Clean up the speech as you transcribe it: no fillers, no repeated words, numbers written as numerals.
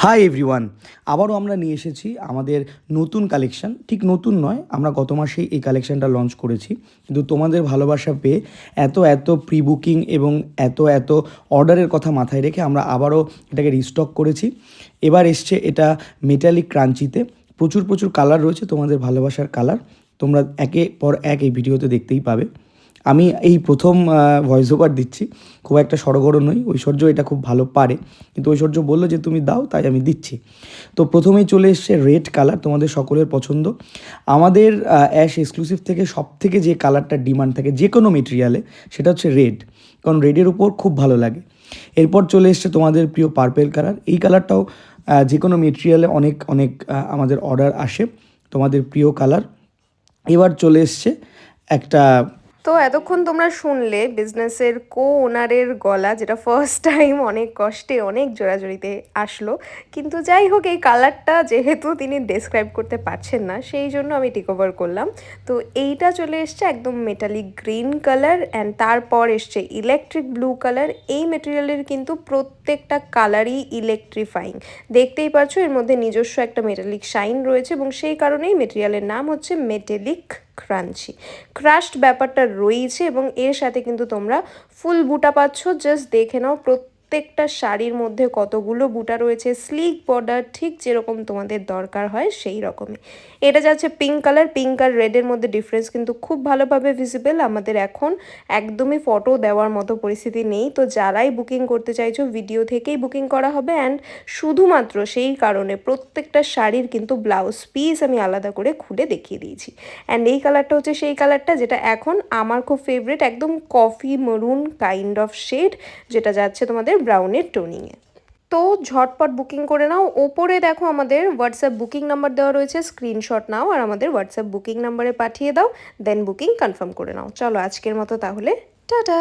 Hi everyone, আবারও আমরা নিয়ে এসেছি আমাদের নতুন কালেকশন। ঠিক নতুন নয়, আমরা গত মাসেই এই কালেকশনটা লঞ্চ করেছি, কিন্তু তোমাদের ভালোবাসা পেয়ে এত প্রি বুকিং এবং এত অর্ডারের কথা মাথায় রেখে আমরা আবারও এটাকে রিস্টক করেছি। এবার এসছে এটা মেটালিক ক্রাঞ্চিতে, প্রচুর কালার রয়েছে, তোমাদের ভালোবাসার কালার তোমরা একের পর এক এই ভিডিওতে দেখতেই পাবে। আমি এই প্রথম ভয়েস ওভার দিচ্ছি, খুব একটা সড়গড় নই, ঐশ্বর্য এটা খুব ভালো পারে, কিন্তু ঐশ্বর্য বললো যে তুমি দাও, তাই আমি দিচ্ছি। তো প্রথমেই চলে এসছে রেড কালার, তোমাদের সকলের পছন্দ। আমাদের অ্যাশ এক্সক্লুসিভ থেকে সব থেকে যে কালারটা ডিমান্ড থাকে যে কোনো মেটেরিয়ালে, সেটা হচ্ছে রেড, কারণ রেডের উপর খুব ভালো লাগে। এরপর চলে এসছে তোমাদের প্রিয় পার্পেল কালার। এই কালারটাও যে কোনো মেটেরিয়ালে অনেক আমাদের অর্ডার আসে, তোমাদের প্রিয় কালার। এবার চলে এসছে একটা। তো এতক্ষণ তোমরা শুনলে বিজনেসের ওনারের গলা, যেটা ফার্স্ট টাইম অনেক কষ্টে অনেক জোরাজোরিতে আসলো। কিন্তু যাই হোক, এই কালারটা যেহেতু তিনি ডেসক্রাইব করতে পারছেন না, সেই জন্য আমি টেক ওভার করলাম। তো এইটা চলে এসছে একদম মেটালিক গ্রিন কালার, অ্যান্ড তারপর এসছে ইলেকট্রিক ব্লু কালার। এই মেটেরিয়ালের কিন্তু প্রত্যেকটা কালারই ইলেকট্রিফাইং, দেখতেই পাচ্ছ এর মধ্যে নিজস্ব একটা মেটালিক শাইন রয়েছে, এবং সেই কারণেই মেটেরিয়ালের নাম হচ্ছে মেটালিক ক্রাঞ্চি। ক্রাশড ব্যাপারটা রয়েছে, এবং এর সাথে কিন্তু তোমরা ফুল বুটা পাচ্ছ। জাস্ট দেখে নাও প্রত্যেকটা শাড়ির মধ্যে কতগুলো বুটা রয়েছে, স্লিক বর্ডার, ঠিক যেরকম তোমাদের দরকার হয় সেই রকমই। এটা যাচ্ছে পিঙ্ক কালার। পিঙ্ক আর রেডের মধ্যে ডিফারেন্স কিন্তু খুব ভালোভাবে ভিজিবল। আমাদের এখন একদমই ফটো দেওয়ার মতো পরিস্থিতি নেই, তো যারাই বুকিং করতে চাইছো ভিডিও থেকেই বুকিং করা হবে। অ্যান্ড শুধুমাত্র সেই কারণে প্রত্যেকটা শাড়ির কিন্তু ব্লাউজ পিস আমি আলাদা করে খুলে দেখিয়ে দিয়েছি। অ্যান্ড এই কালারটা হচ্ছে সেই কালারটা যেটা এখন আমার খুব ফেভারিট, একদম coffee maroon kind of shade, যেটা যাচ্ছে তোমাদের ব্রাউনের টোনিংয়ে। তো ঝটপট বুকিং করে নাও। ওপরে দেখো আমাদের হোয়াটসঅ্যাপ বুকিং নাম্বার দেওয়া রয়েছে, স্ক্রিনশট নাও আর আমাদের হোয়াটসঅ্যাপ বুকিং নাম্বারে পাঠিয়ে দাও, দেন বুকিং কনফার্ম করে নাও। চলো আজকের মতো তাহলে টাটা।